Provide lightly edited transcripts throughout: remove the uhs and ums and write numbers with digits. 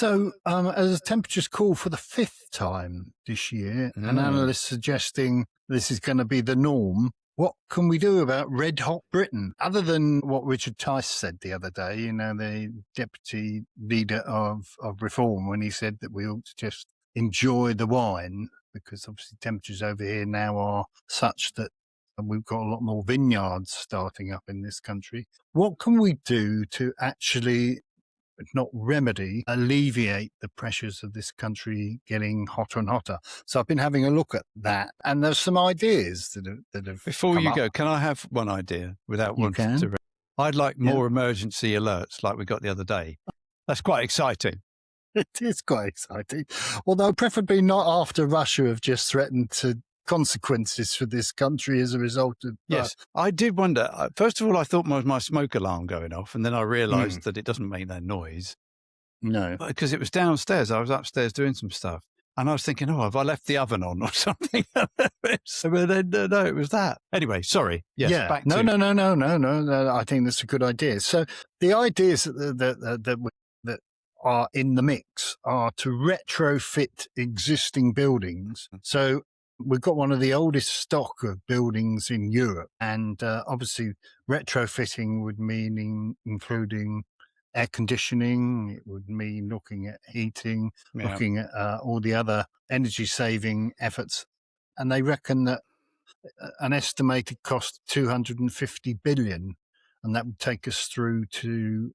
So, as temperatures cool for the fifth time this year, an analyst suggesting this is going to be the norm. What can we do about red hot Britain? Other than what Richard Tice said the other day, the deputy leader of reform, when he said that we ought to just enjoy the wine, because obviously temperatures over here now are such that we've got a lot more vineyards starting up in this country. What can we do to actually not remedy, alleviate the pressures of this country getting hotter and hotter? So I've been having a look at that, and there's some ideas that have Before come you up. go, can I have one idea without You wanting can. to? I'd like more emergency alerts like we got the other day. That's quite exciting. It is quite exciting, although preferably not after Russia have just threatened to consequences for this country as a result of... Yes, I did wonder. First of all, I thought my smoke alarm going off, and then I realised that it doesn't make that noise. No. Because it was downstairs. I was upstairs doing some stuff. And I was thinking, have I left the oven on or something? So, but then, no, it was that. Anyway, sorry. Yes, back to... No. I think that's a good idea. So the ideas that are in the mix are to retrofit existing buildings. So we've got one of the oldest stock of buildings in Europe, and obviously retrofitting would mean including air conditioning. It would mean looking at heating, looking at all the other energy saving efforts. And they reckon that an estimated cost of 250 billion, and that would take us through to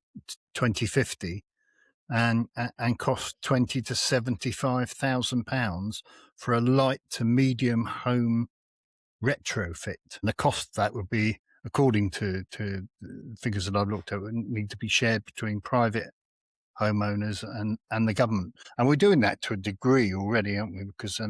2050. And cost £20,000 to £75,000 for a light to medium home retrofit. And the cost of that would be, according to figures that I've looked at, would need to be shared between private homeowners and the government. And we're doing that to a degree already, aren't we? Because,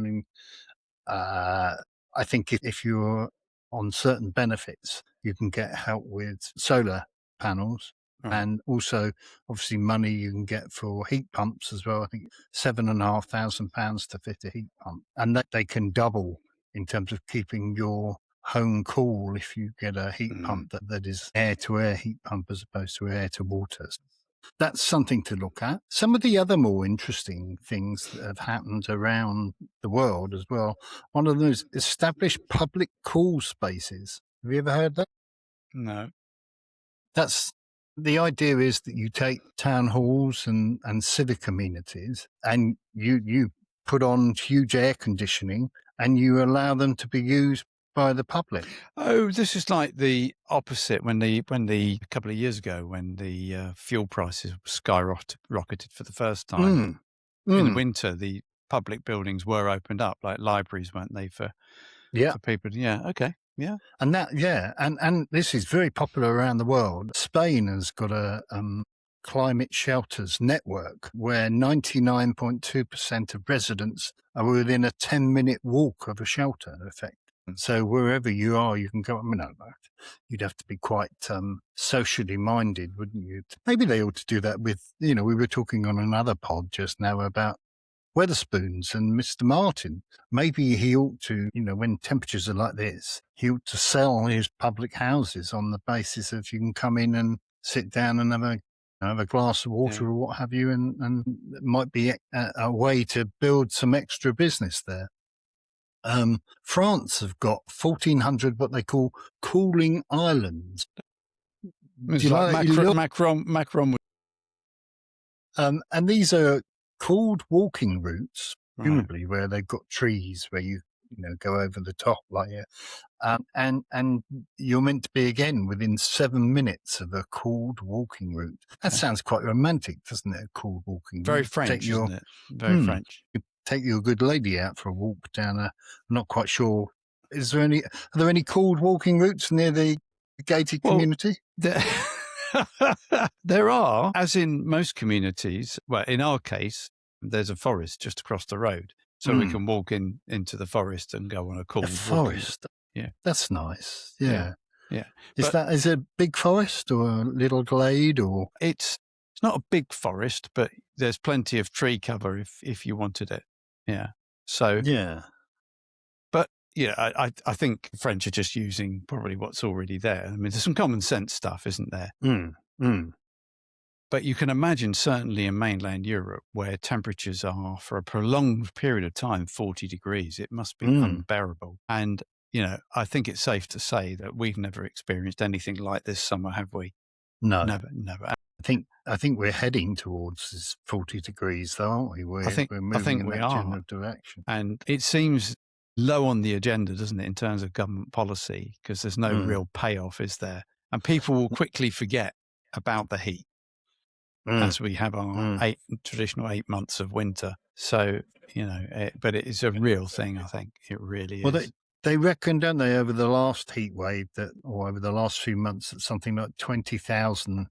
I think if you're on certain benefits, you can get help with solar panels. And also, obviously, money you can get for heat pumps as well. I think £7,500 to fit a heat pump, and that they can double in terms of keeping your home cool if you get a heat pump that is air-to-air heat pump as opposed to air-to-water. That's something to look at. Some of the other more interesting things that have happened around the world as well. One of those established public cool spaces. Have you ever heard that? No. The idea is that you take town halls and civic amenities, and you put on huge air conditioning, and you allow them to be used by the public. Oh, this is like the opposite when a couple of years ago when the fuel prices skyrocketed for the first time. In the winter, the public buildings were opened up, like libraries, weren't they, for people? Yeah, okay. Yeah. And and this is very popular around the world. Spain has got a climate shelters network where 99.2% of residents are within a 10-minute walk of a shelter, in effect. So wherever you are, you can go. You'd have to be quite socially minded, wouldn't you? Maybe they ought to do that with, we were talking on another pod just now about Weatherspoons and Mr. Martin. Maybe he ought to, when temperatures are like this, he ought to sell his public houses on the basis of you can come in and sit down and have a glass of water or what have you, and it might be a way to build some extra business there. France have got 1,400 what they call cooling islands. It's like Macron. And these are cooled walking routes, presumably where they've got trees where you go over the top like and you're meant to be again within 7 minutes of a cooled walking route. That sounds quite romantic, doesn't it? A cooled walking route. Very French, isn't it? Very French. You take your good lady out for a walk down I'm not quite sure. Are there any cooled walking routes near the gated community? There are, as in most communities. Well, in our case, there's a forest just across the road, so we can walk into the forest and go on a cool forest. Yeah, that's nice. Yeah. Is it a big forest or a little glade, or it's not a big forest, but there's plenty of tree cover if you wanted it. Yeah. So But I think French are just using probably what's already there. I mean, there's some common sense stuff, isn't there? But you can imagine, certainly in mainland Europe, where temperatures are for a prolonged period of time 40 degrees, it must be unbearable. And, I think it's safe to say that we've never experienced anything like this summer, have we? No. Never. I think we're heading towards this 40 degrees, though, aren't we? We're moving in that general direction. And it seems low on the agenda, doesn't it, in terms of government policy, because there's no real payoff, is there? And people will quickly forget about the heat as we have our traditional 8 months of winter. So, but it is a real thing, I think. It really is. Well, they reckon, don't they, over the last heat wave or over the last few months, that something like 20,000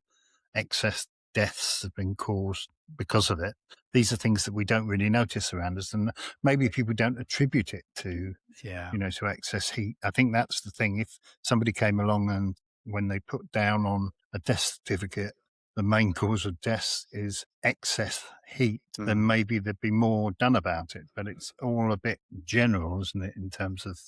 excess deaths have been caused because of it. These are things that we don't really notice around us, and maybe people don't attribute it to, to excess heat. I think that's the thing. If somebody came along and when they put down on a death certificate, the main cause of death is excess heat, then maybe there'd be more done about it. But it's all a bit general, isn't it, in terms of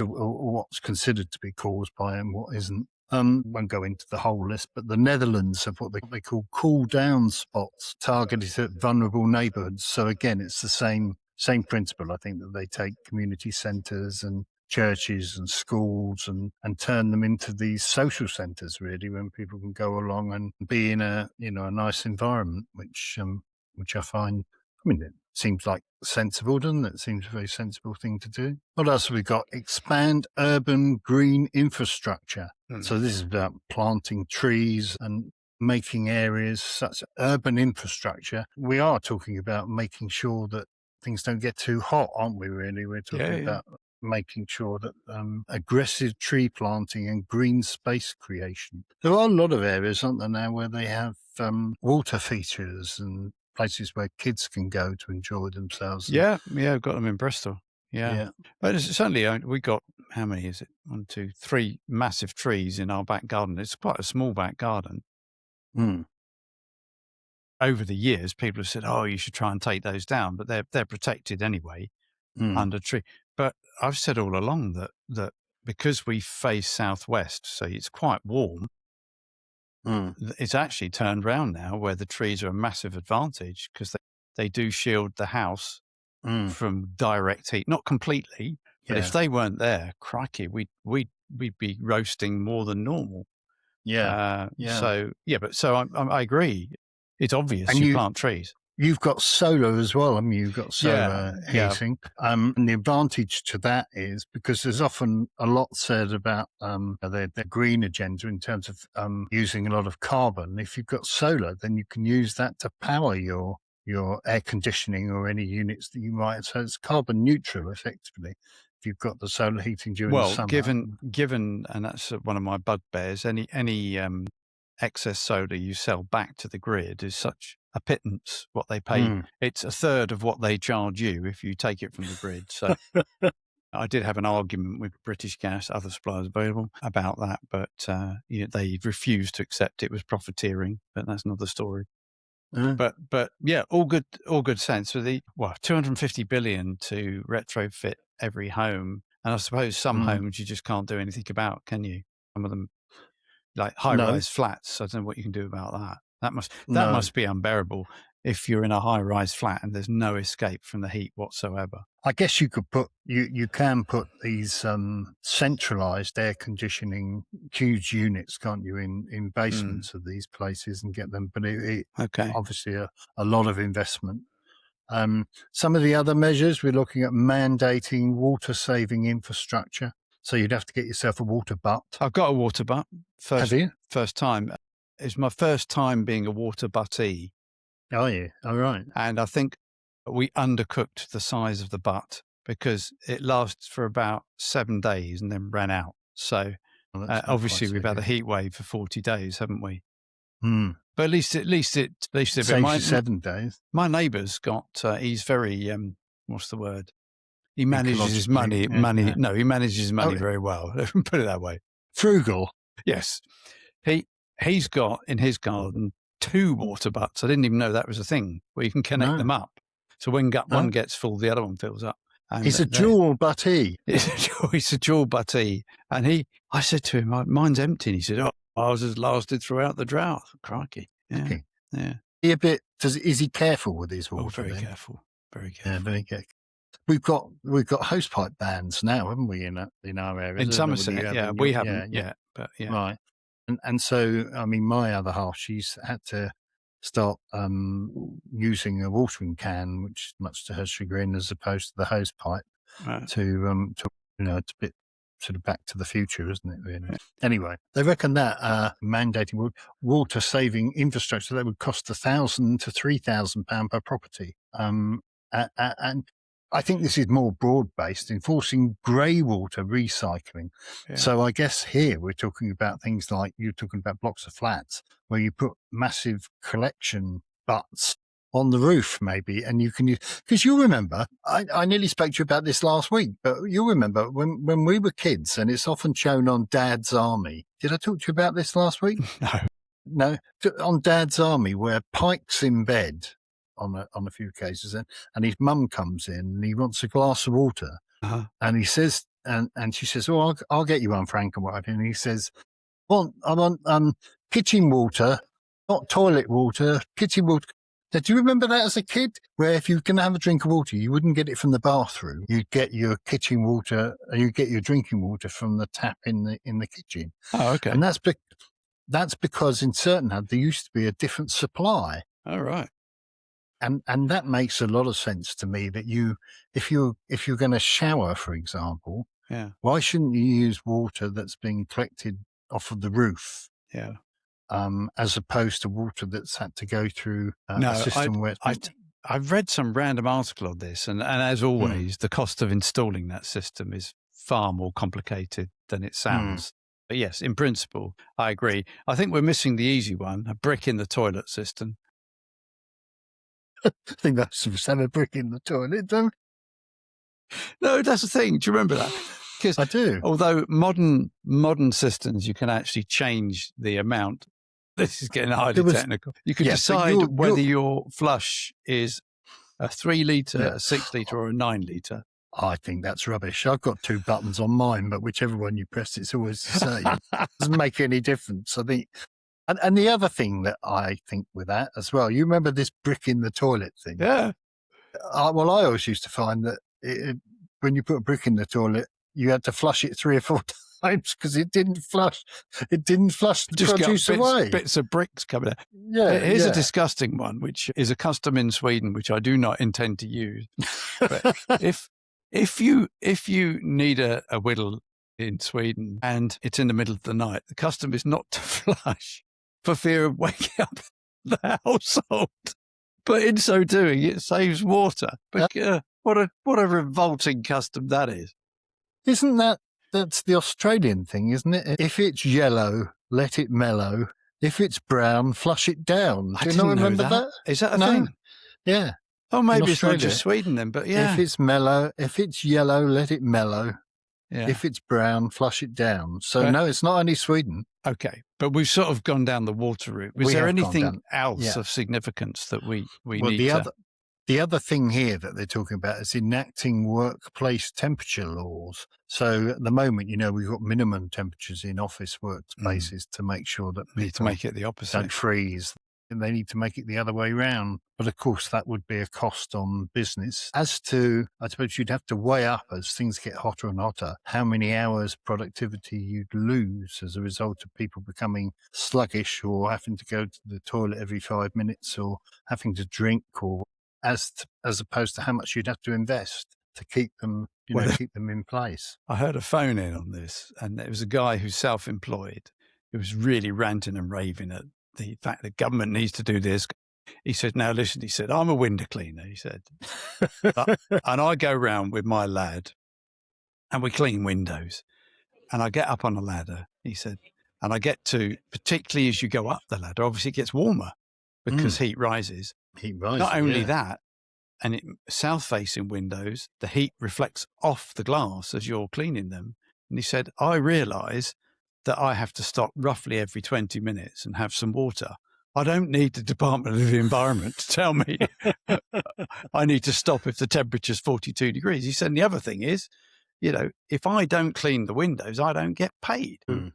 what's considered to be caused by it and what isn't. Won't go into the whole list, but the Netherlands have what they call cool down spots targeted at vulnerable neighbourhoods. So again, it's the same principle. I think that they take community centres and churches and schools and turn them into these social centres, really, when people can go along and be in a nice environment, which I find, it seems like sensible, doesn't it? It seems a very sensible thing to do. What else have we got? Expand urban green infrastructure. So this is about planting trees and making areas such urban infrastructure. We are talking about making sure that things don't get too hot, aren't we, really? We're talking about making sure that aggressive tree planting and green space creation. There are a lot of areas, aren't there, now, where they have water features and places where kids can go to enjoy themselves. Yeah, I've got them in Bristol. Yeah. But certainly we got, how many is it? 1, 2, 3 massive trees in our back garden. It's quite a small back garden. Over the years, people have said, "Oh, you should try and take those down," but they're protected anyway under tree. But I've said all along that because we face southwest, so it's quite warm. It's actually turned round now, where the trees are a massive advantage because they do shield the house from direct heat, not completely, but if they weren't there, crikey, we'd be roasting more than normal. So I agree. It's obvious and you plant trees. You've got solar as well. You've got solar heating. And the advantage to that is because there's often a lot said about the green agenda in terms of using a lot of carbon. If you've got solar, then you can use that to power your air conditioning or any units that you might. So it's carbon neutral, effectively, if you've got the solar heating during the summer. Given, and that's one of my bugbears, any excess solar you sell back to the grid is such a pittance what they pay. It's a third of what they charge you if you take it from the grid. So I did have an argument with British Gas, other suppliers available, about that, but they refused to accept it was profiteering, but that's another story. But yeah, all good sense. With the 250 billion to retrofit every home, and I suppose some homes you just can't do anything about, can you? Some of them, like high-rise flats. I don't know what you can do about that. That must be unbearable if you're in a high-rise flat and there's no escape from the heat whatsoever. I guess you could you can put these centralised air conditioning huge units, can't you, in basements of these places and get them? But it obviously a lot of investment. Some of the other measures, we're looking at mandating water-saving infrastructure. So you'd have to get yourself a water butt. I've got a water butt. Have you? First time. It's my first time being a water buttee. Oh, yeah. All right. And I think we undercooked the size of the butt because it lasts for about 7 days and then ran out. So obviously we've had a heat wave for 40 days, haven't we? But at least it saves you 7 days. My neighbour's got. He's very what's the word? He manages his money. No, he manages his money very well. Put it that way. Frugal. Yes. He's got in his garden 2 water butts. I didn't even know that was a thing where you can connect them up. So when one gets full, the other one fills up. And he's a dual buttee. He's a dual buttee. And I said to him, mine's empty. And he said, ours has lasted throughout the drought. Crikey. Yeah. Okay. Yeah. Is he careful with his water? Oh, very then? careful. Very careful. Yeah, very careful. We've got hosepipe bans now, haven't we, in our area? In Somerset, yeah, we haven't yet, but yeah. Right. And so, I mean, my other half, she's had to start using a watering can, which much to her chagrin, as opposed to the hosepipe, Right. to it's a bit sort of back to the future, isn't it, really? Yeah. Anyway, they reckon that mandating water saving infrastructure, that would cost £1,000 to £3,000 per property. And I think this is more broad-based, enforcing grey water recycling. Yeah. So I guess here we're talking about things like, you're talking about blocks of flats where you put massive collection butts on the roof, maybe, and you can use, because you remember, I nearly spoke to you about this last week, but you remember when we were kids, and it's often shown on Dad's Army. Did I talk to you about this last week? No, on Dad's Army, where Pike's in bed on a few occasions, and his mum comes in and he wants a glass of water, and he says, and she says, "Oh, I'll get you one, Frank," and whatever. And he says, "Well, I want kitchen water, not toilet water, kitchen water." Now, do you remember that as a kid, where if you were going to have a drink of water, you wouldn't get it from the bathroom, you'd get your kitchen water, you'd get your drinking water from the tap in the kitchen. Oh, okay. And that's because in certain houses there used to be a different supply. Oh, right. And that makes a lot of sense to me, that if you're going to shower, for example, why shouldn't you use water that's being collected off of the roof? Yeah. As opposed to water that's had to go through a system where I've read some random article on this, and as always, the cost of installing that system is far more complicated than it sounds. But yes, in principle, I agree. I think we're missing the easy one, a brick in the toilet system. I think most of us have a brick in the toilet, don't we? No, that's the thing. Do you remember that? Because I do. Although modern systems, you can actually change the amount. This is getting highly technical. You can decide whether your flush is a 3 litre, a 6 litre, or a 9 litre. I think that's rubbish. I've got 2 buttons on mine, but whichever one you press, it's always the same. It doesn't make any difference. I think. And the other thing that I think with that as well, you remember this brick in the toilet thing? Yeah. Well, I always used to find that when you put a brick in the toilet, you had to flush it 3 or 4 times because it didn't flush. It didn't flush the produce away. Bits of bricks coming out. Yeah. Here's a disgusting one, which is a custom in Sweden, which I do not intend to use. But if you need a whittle in Sweden and it's in the middle of the night, the custom is not to flush for fear of waking up the household. But in so doing, it saves water. But what a revolting custom that is. Isn't that's the Australian thing, isn't it? If it's yellow, let it mellow. If it's brown, flush it down. Do you not remember that? Is that a thing? Yeah. Oh, maybe it's not just Sweden then, but yeah. If it's yellow, let it mellow. Yeah. If it's brown, flush it down. So no, it's not only Sweden. Okay, but we've sort of gone down the water route. Was there anything else of significance that we need to... The other thing here that they're talking about is enacting workplace temperature laws. So at the moment, we've got minimum temperatures in office workspaces to make sure that people need to make it the opposite. Don't freeze. And they need to make it the other way around. But of course, that would be a cost on business. As to, I suppose you'd have to weigh up as things get hotter and hotter, how many hours productivity you'd lose as a result of people becoming sluggish or having to go to the toilet every 5 minutes or having to drink, or as opposed to how much you'd have to invest to keep them, keep them in place. I heard a phone in on this, and it was a guy who's self-employed who was really ranting and raving at the fact that government needs to do this. He said, "Now listen," he said, "I'm a window cleaner," he said, "and I go round with my lad and we clean windows, and I get up on a ladder," he said, "and I get to, particularly as you go up the ladder, obviously it gets warmer because heat rises. Not only that, and south-facing windows, the heat reflects off the glass as you're cleaning them." And he said, "I realise that I have to stop roughly every 20 minutes and have some water. I don't need the Department of the Environment to tell me I need to stop if the temperature's 42 degrees. He said, and the other thing is, if I don't clean the windows, I don't get paid. And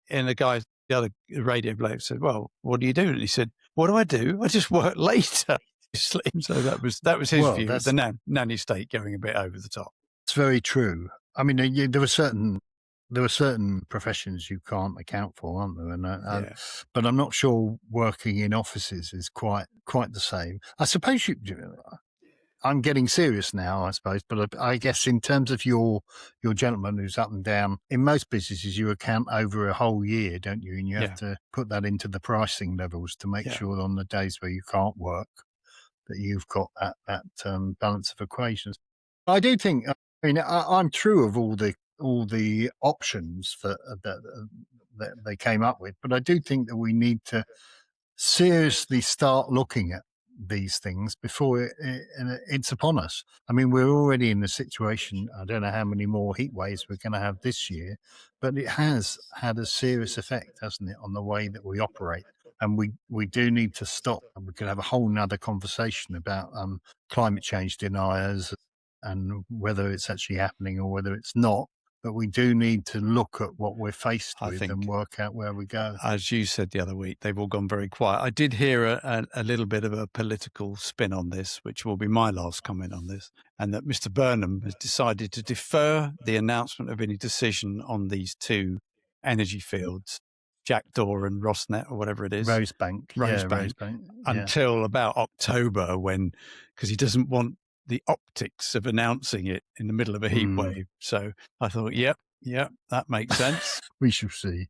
the other radio bloke said, "Well, what do you do?" And he said, what do? I just work later. So that was his view of the nanny state going a bit over the top. It's very true. I mean, there were certain professions you can't account for, aren't there? And but I'm not sure working in offices is quite the same. I suppose I'm getting serious now, I suppose, but I guess in terms of your gentleman who's up and down, in most businesses you account over a whole year, don't you? And you have to put that into the pricing levels to make sure on the days where you can't work that you've got that balance of equations. I do think, I mean, I'm true of all the options that they came up with, but I do think that we need to seriously start looking at these things before it's upon us. I mean, we're already in the situation, I don't know how many more heat waves we're going to have this year, but it has had a serious effect, hasn't it, on the way that we operate. And we do need to stop. And we could have a whole nother conversation about climate change deniers and whether it's actually happening or whether it's not. But we do need to look at what we're faced with and work out where we go. As you said the other week, they've all gone very quiet. I did hear a little bit of a political spin on this, which will be my last comment on this, and that Mr. Burnham has decided to defer the announcement of any decision on these two energy fields, Jackdaw and Rosneft, or whatever it is. Rosebank. Until about October, because he doesn't want the optics of announcing it in the middle of a heat wave. So I thought, yep, that makes sense. We shall see.